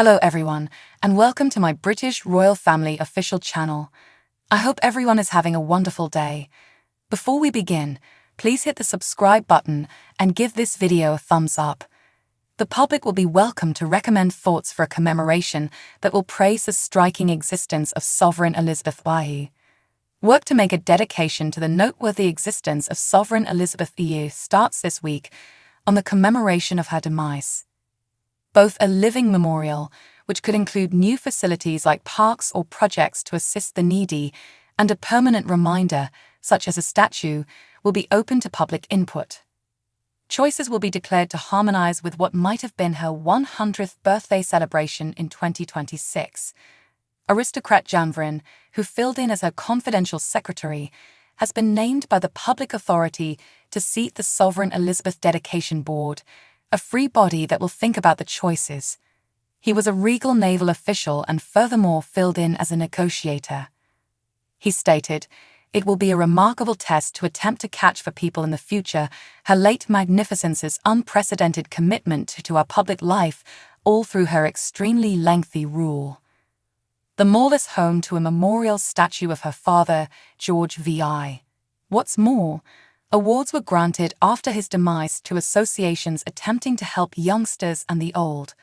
Hello everyone, and welcome to my British Royal Family official channel. I hope everyone is having a wonderful day. Before we begin, please hit the subscribe button and give this video a thumbs up. The public will be welcome to recommend thoughts for a commemoration that will praise the striking existence of Sovereign Elizabeth II. Work to make a dedication to the noteworthy existence of Sovereign Elizabeth II starts this week on the commemoration of her demise. Both a living memorial, which could include new facilities like parks or projects to assist the needy, and a permanent reminder, such as a statue, will be open to public input. Choices will be declared to harmonize with what might have been her 100th birthday celebration in 2026. Aristocrat Janvrin, who filled in as her confidential secretary, has been named by the public authority to seat the Sovereign Elizabeth Dedication Board, a free body that will think about the choices. He was a regal naval official and furthermore filled in as a negotiator. He stated, "It will be a remarkable test to attempt to catch for people in the future Her late Magnificence's unprecedented commitment to our public life, all through her extremely lengthy rule." The mall is home to a memorial statue of her father, George VI. What's more, awards were granted after his demise to associations attempting to help youngsters and the old.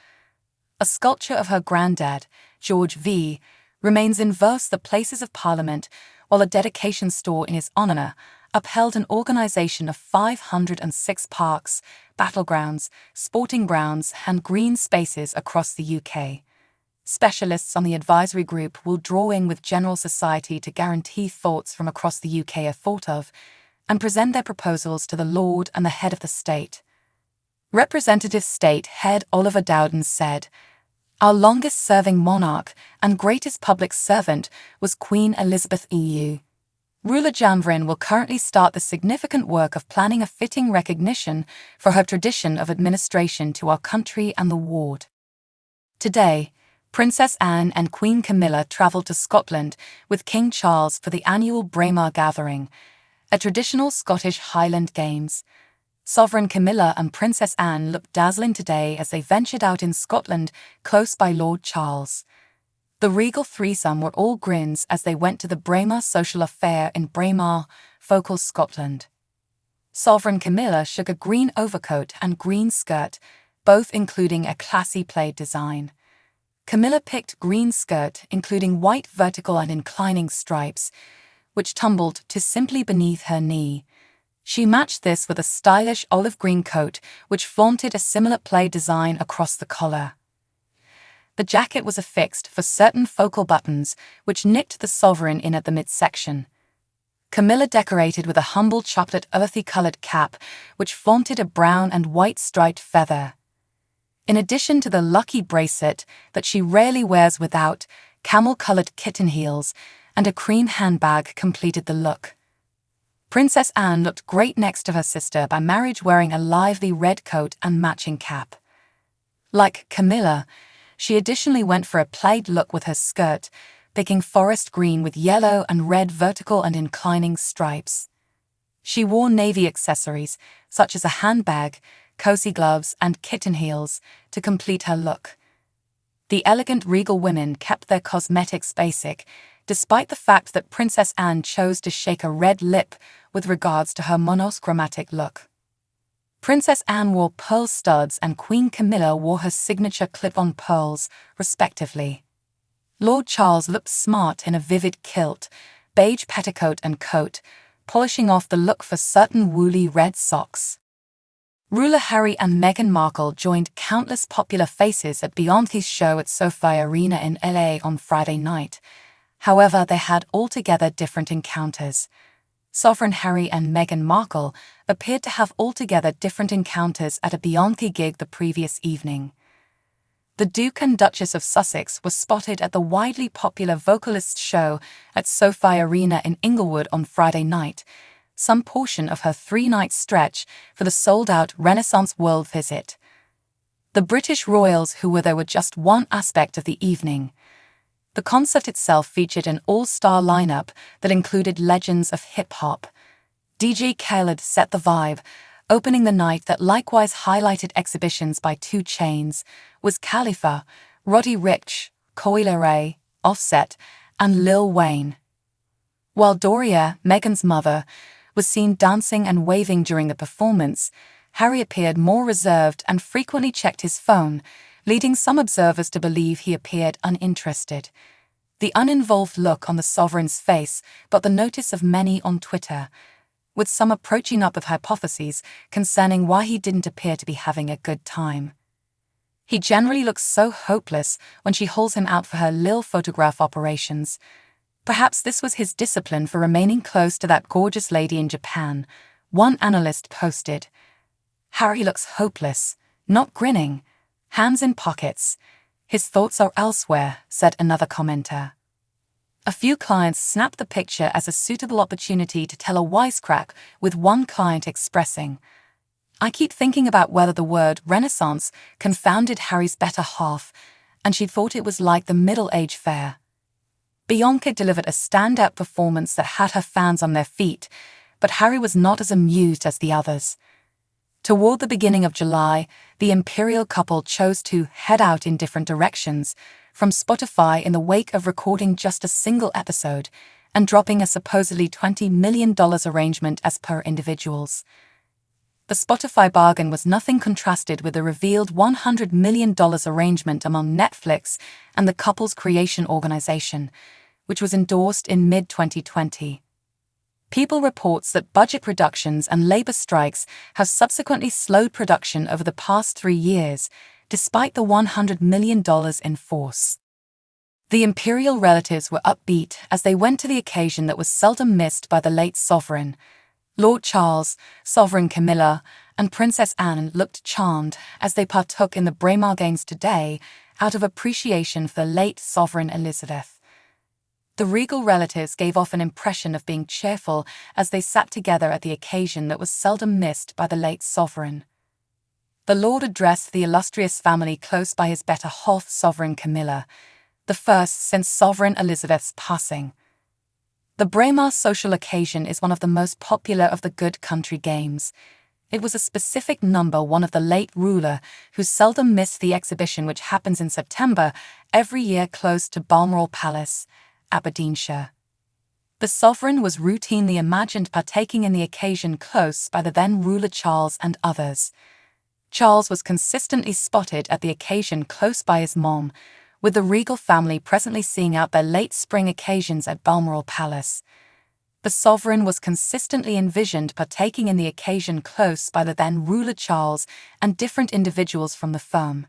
A sculpture of her granddad, George V, remains in the Places of Parliament, while a dedication store in his honour upheld an organisation of 506 parks, battlegrounds, sporting grounds and green spaces across the UK. Specialists on the advisory group will draw in with general society to guarantee thoughts from across the UK are thought of, and present their proposals to the Lord and the head of the state. Representative State Head Oliver Dowden said, "Our longest-serving monarch and greatest public servant was Queen Elizabeth EU. Ruler Janvrin will currently start the significant work of planning a fitting recognition for her tradition of administration to our country and the ward." Today, Princess Anne and Queen Camilla travelled to Scotland with King Charles for the annual Braemar Gathering, a traditional Scottish Highland Games. Sovereign Camilla and Princess Anne looked dazzling today as they ventured out in Scotland, close by Lord Charles. The regal threesome were all grins as they went to the Braemar Social Affair in Braemar, Focal, Scotland. Sovereign Camilla shook a green overcoat and green skirt, both including a classy plaid design. Camilla picked green skirt including white vertical and inclining stripes, which tumbled to simply beneath her knee. She matched this with a stylish olive green coat which flaunted a similar plaid design across the collar. The jacket was affixed for certain focal buttons which nicked the sovereign in at the midsection. Camilla decorated with a humble chocolate earthy-coloured cap which flaunted a brown and white striped feather. In addition to the lucky bracelet that she rarely wears without, camel-coloured kitten heels and a cream handbag completed the look. Princess Anne looked great next to her sister by marriage, wearing a lively red coat and matching cap. Like Camilla, she additionally went for a plaid look with her skirt, picking forest green with yellow and red vertical and inclining stripes. She wore navy accessories, such as a handbag, cozy gloves and kitten heels, to complete her look. The elegant regal women kept their cosmetics basic, despite the fact that Princess Anne chose to shake a red lip with regards to her monochromatic look. Princess Anne wore pearl studs and Queen Camilla wore her signature clip-on pearls, respectively. Lord Charles looked smart in a vivid kilt, beige petticoat and coat, polishing off the look for certain woolly red socks. Ruler Harry and Meghan Markle joined countless popular faces at Beyoncé's show at SoFi Arena in LA on Friday night. However, they had altogether different encounters. Sovereign Harry and Meghan Markle appeared to have altogether different encounters at a Beyoncé gig the previous evening. The Duke and Duchess of Sussex were spotted at the widely popular vocalist show at SoFi Arena in Inglewood on Friday night, some portion of her three-night stretch for the sold-out Renaissance World visit. The British royals who were there were just one aspect of the evening. The concert itself featured an all-star lineup that included legends of hip-hop. DJ Khaled set the vibe, opening the night that likewise highlighted exhibitions by 2 Chainz, was Khalifa, Roddy Ricch, Coi Leray, Offset, and Lil Wayne. While Doria, Meghan's mother, was seen dancing and waving during the performance, Harry appeared more reserved and frequently checked his phone, leading some observers to believe he appeared uninterested. The uninvolved look on the sovereign's face got the notice of many on Twitter, with some approaching up with hypotheses concerning why he didn't appear to be having a good time. He generally looks so hopeless when she hauls him out for her Lil photograph operations. Perhaps this was his discipline for remaining close to that gorgeous lady in Japan, one analyst posted. Harry looks hopeless, not grinning, hands in pockets. His thoughts are elsewhere, said another commenter. A few clients snapped the picture as a suitable opportunity to tell a wisecrack, with one client expressing, "I keep thinking about whether the word Renaissance confounded Harry's better half, and she thought it was like the middle-age fair." Bianca delivered a standout performance that had her fans on their feet, but Harry was not as amused as the others. Toward the beginning of July, the imperial couple chose to head out in different directions, from Spotify in the wake of recording just a single episode and dropping a supposedly $20 million arrangement as per individuals. The Spotify bargain was nothing contrasted with the revealed $100 million arrangement among Netflix and the couple's creation organization, which was endorsed in mid-2020. People reports that budget reductions and labor strikes have subsequently slowed production over the past 3 years, despite the $100 million in force. The imperial relatives were upbeat as they went to the occasion that was seldom missed by the late sovereign. Lord Charles, Sovereign Camilla, and Princess Anne looked charmed as they partook in the Braemar Games today out of appreciation for the late Sovereign Elizabeth. The regal relatives gave off an impression of being cheerful as they sat together at the occasion that was seldom missed by the late sovereign. The Lord addressed the illustrious family close by his better half Sovereign Camilla, the first since Sovereign Elizabeth's passing. The Braemar social occasion is one of the most popular of the Good Country Games. It was a specific number one of the late ruler who seldom missed the exhibition, which happens in September every year close to Balmoral Palace, Aberdeenshire. The sovereign was routinely imagined partaking in the occasion close by the then ruler Charles and others. Charles was consistently spotted at the occasion close by his mom, with the regal family presently seeing out their late spring occasions at Balmoral Palace. The sovereign was consistently envisioned partaking in the occasion close by the then ruler Charles and different individuals from the firm.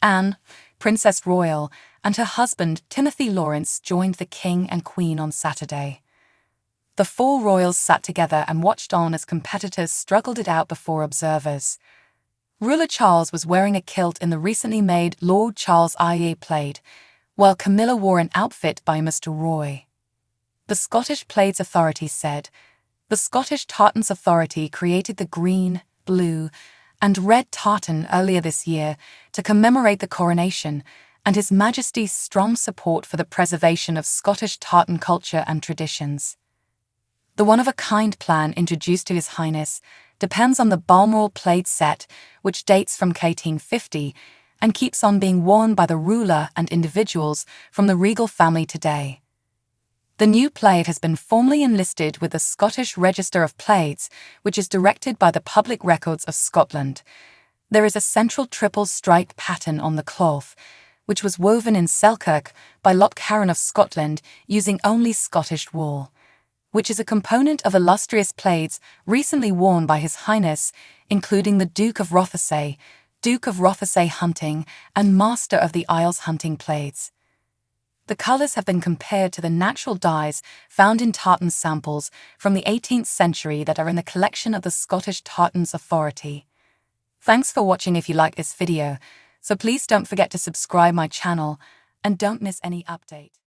Anne, Princess Royal, and her husband Timothy Lawrence joined the King and Queen on Saturday. The 4 royals sat together and watched on as competitors struggled it out before observers. Ruler Charles was wearing a kilt in the recently made Lord Charles IA Plaid, while Camilla wore an outfit by Mr. Roy. The Scottish Plaids Authority said, "The Scottish Tartans Authority created the green, blue, and red tartan earlier this year to commemorate the coronation and His Majesty's strong support for the preservation of Scottish tartan culture and traditions. The one-of-a-kind plan introduced to His Highness depends on the Balmoral plaid set, which dates from 1850 and keeps on being worn by the ruler and individuals from the regal family today. The new plaid has been formally enlisted with the Scottish Register of Plaids, which is directed by the Public Records of Scotland. There is a central triple-stripe pattern on the cloth, which was woven in Selkirk by Lochcarron of Scotland using only Scottish wool, which is a component of illustrious plaids recently worn by His Highness, including the Duke of Rothesay, Duke of Rothesay Hunting, and Master of the Isles Hunting plaids. The colours have been compared to the natural dyes found in tartan samples from the 18th century that are in the collection of the Scottish Tartans Authority. Thanks for watching. If you like this video, so please don't forget to subscribe my channel and don't miss any update.